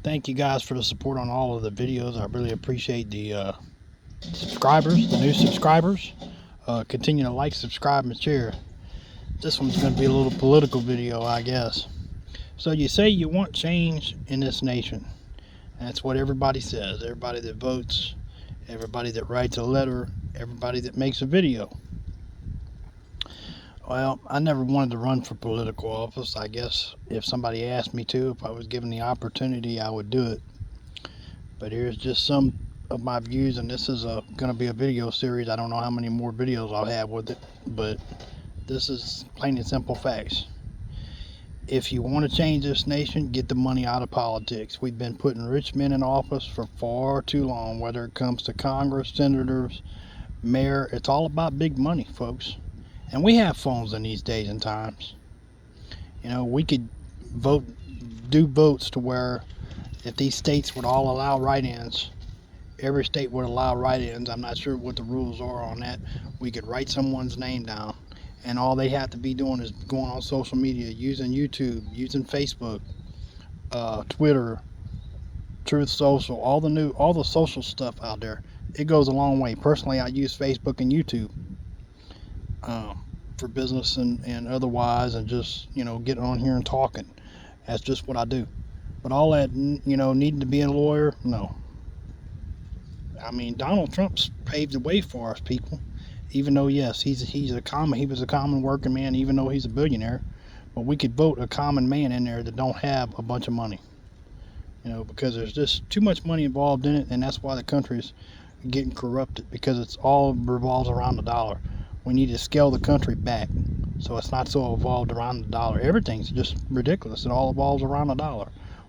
thank you guys for the support on all of the videos. I really appreciate the subscribers, the new subscribers. Continue to like, subscribe, and share. This one's going to be a little political video, I guess. So you say you want change in this nation. That's what everybody says. Everybody that votes, everybody that writes a letter, everybody that makes a video. Well, I never wanted to run for political office. I guess if somebody asked me to, if I was given the opportunity, I would do it. But here's just some of my views, and this is going to be a video series. I don't know how many more videos I'll have with it, but this is plain and simple facts. If you want to change this nation, get the money out of politics. We've been putting rich men in office for far too long, whether it comes to Congress, senators, mayor. It's all about big money, folks. And we have phones in these days and times. You know, we could do votes to where if these states would all allow write-ins, every state would allow write-ins. I'm not sure what the rules are on that. We could write someone's name down, and all they have to be doing is going on social media, using YouTube, using Facebook, Twitter, Truth Social, all the social stuff out there. It goes a long way. Personally, I use Facebook and YouTube for business and otherwise, and just, you know, getting on here and talking. That's just what I do. But all that, you know, needing to be a lawyer, no. I mean, Donald Trump's paved the way for us, people. Even though, yes, he was a common working man, even though he's a billionaire. But we could vote a common man in there that don't have a bunch of money. You know, because there's just too much money involved in it, and that's why the country's getting corrupted, because it's all revolves around the dollar. We need to scale the country back so it's not so evolved around the dollar. Everything's just ridiculous. It all evolves around the dollar.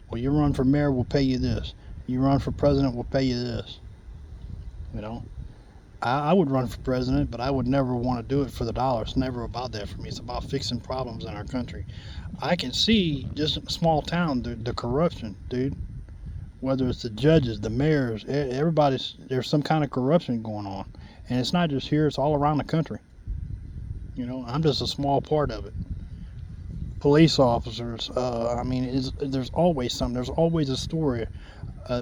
Well, you run for mayor, we'll pay you this. You run for president, we'll pay you this. You know, I would run for president, but I would never want to do it for the dollar. It's never about that for me. It's about fixing problems in our country. I can see just in a small town the corruption, dude. Whether it's the judges, the mayors, there's some kind of corruption going on. And it's not just here, it's all around the country. You know, I'm just a small part of it. Police officers, I mean, there's always something. There's always a story.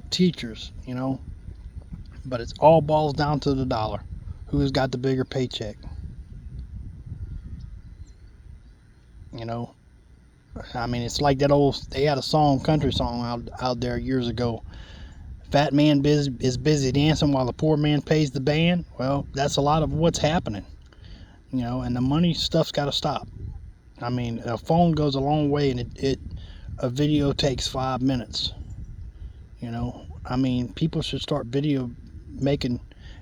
Teachers, you know. But it all boils down to the dollar. Who's got the bigger paycheck? You know, I mean, it's like they had a country song out there years ago. Fat man is busy dancing while the poor man pays the band. Well, that's a lot of what's happening. You know, and the money stuff's got to stop. I mean, a phone goes a long way, and a video takes 5 minutes. You know, I mean, people should start making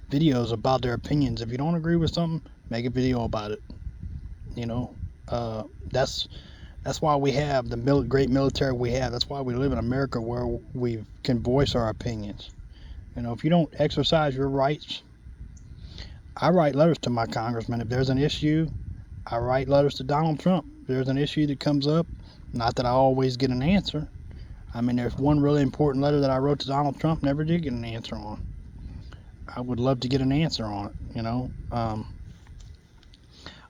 videos about their opinions. If you don't agree with something, make a video about it. You know, that's why we have the great military we have. That's why we live in America, where we can voice our opinions. You know, if you don't exercise your rights, I write letters to my congressman. If there's an issue, I write letters to Donald Trump. If there's an issue that comes up, not that I always get an answer. I mean, there's one really important letter that I wrote to Donald Trump, never did get an answer on. I would love to get an answer on it, you know.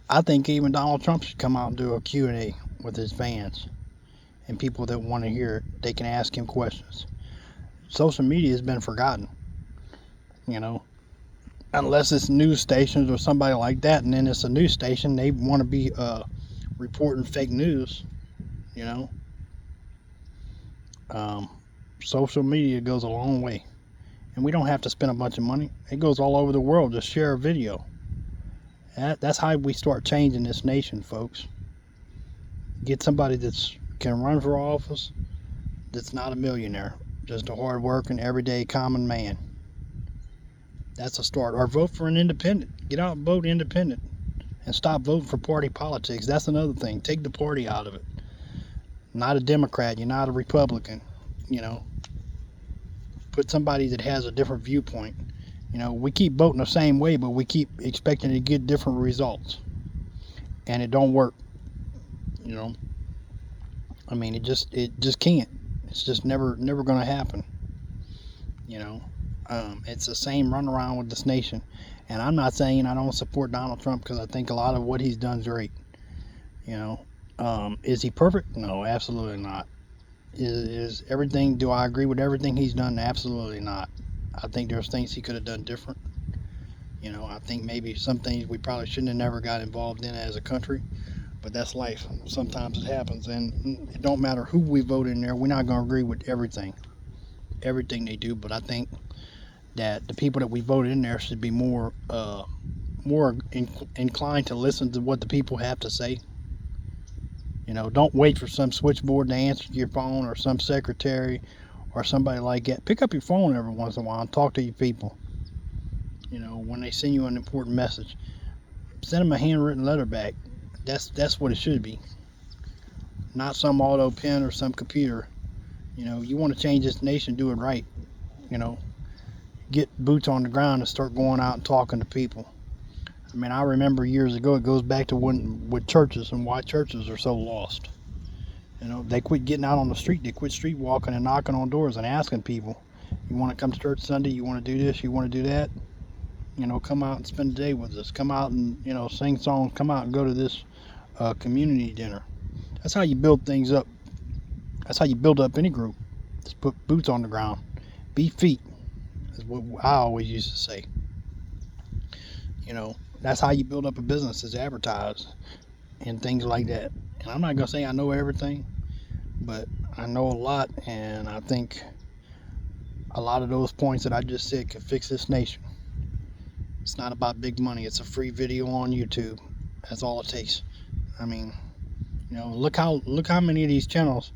I think even Donald Trump should come out and do a Q&A with his fans and people that want to hear it. They can ask him questions. Social media has been forgotten, you know, unless it's news stations or somebody like that, and then it's a news station. They want to be reporting fake news, you know. Social media goes a long way. And we don't have to spend a bunch of money. It goes all over the world. Just share a video. That's how we start changing this nation, folks. Get somebody that can run for office that's not a millionaire. Just a hard-working, everyday, common man. That's a start. Or vote for an independent. Get out and vote independent. And stop voting for party politics. That's another thing. Take the party out of it. Not a Democrat. You're not a Republican. You know. Put somebody that has a different viewpoint. You know, we keep voting the same way, but we keep expecting to get different results, and it don't work. You know, I mean, it just can't. It's just never going to happen. You know, it's the same run around with this nation, and I'm not saying I don't support Donald Trump, because I think a lot of what he's done is great. You know, is he perfect? No, absolutely not. Is everything, do I agree with everything he's done? Absolutely not. I think there's things he could have done different. I think maybe some things we probably shouldn't have never got involved in as a country, but that's life. Sometimes it happens, and it don't matter who we vote in there. We're not going to agree with everything they do, but I think that the people that we voted in there should be more inclined to listen to what the people have to say. Don't wait for some switchboard to answer your phone, or some secretary or somebody like that. Pick up your phone every once in a while and talk to your people. When they send you an important message, send them a handwritten letter back. That's what it should be, not some auto pen or some computer. You want to change this nation, do it right. You know, get boots on the ground and start going out and talking to people. I mean, I remember years ago, it goes back to when with churches and why churches are so lost. They quit getting out on the street. They quit street walking and knocking on doors and asking people, you want to come to church Sunday? You want to do this? You want to do that? Come out and spend the day with us. Come out and, sing songs. Come out and go to this community dinner. That's how you build things up. That's how you build up any group. Just put boots on the ground. Be feet, is what I always used to say. That's how you build up a business, is advertise and things like that. And I'm not going to say I know everything, but I know a lot, and I think a lot of those points that I just said can fix this nation. It's not about big money. It's a free video on YouTube. That's all it takes. I mean, look how many of these channels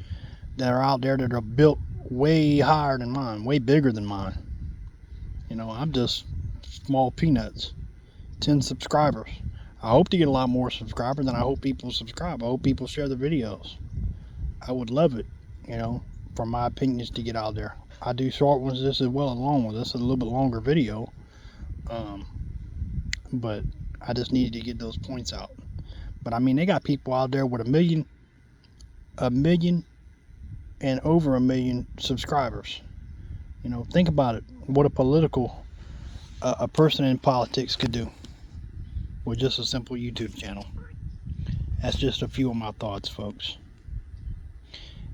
that are out there that are built way higher than mine, way bigger than mine. I'm just small peanuts. 10 subscribers. I hope to get a lot more subscribers, and I hope people subscribe. I hope people share the videos. I would love it, for my opinions to get out there. I do short ones just as well as long ones. This is a little bit longer video. But I just needed to get those points out. But I mean, they got people out there with a million and over a million subscribers. Think about it. What a person in politics could do with just a simple YouTube channel. That's just a few of my thoughts, folks.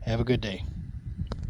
Have a good day.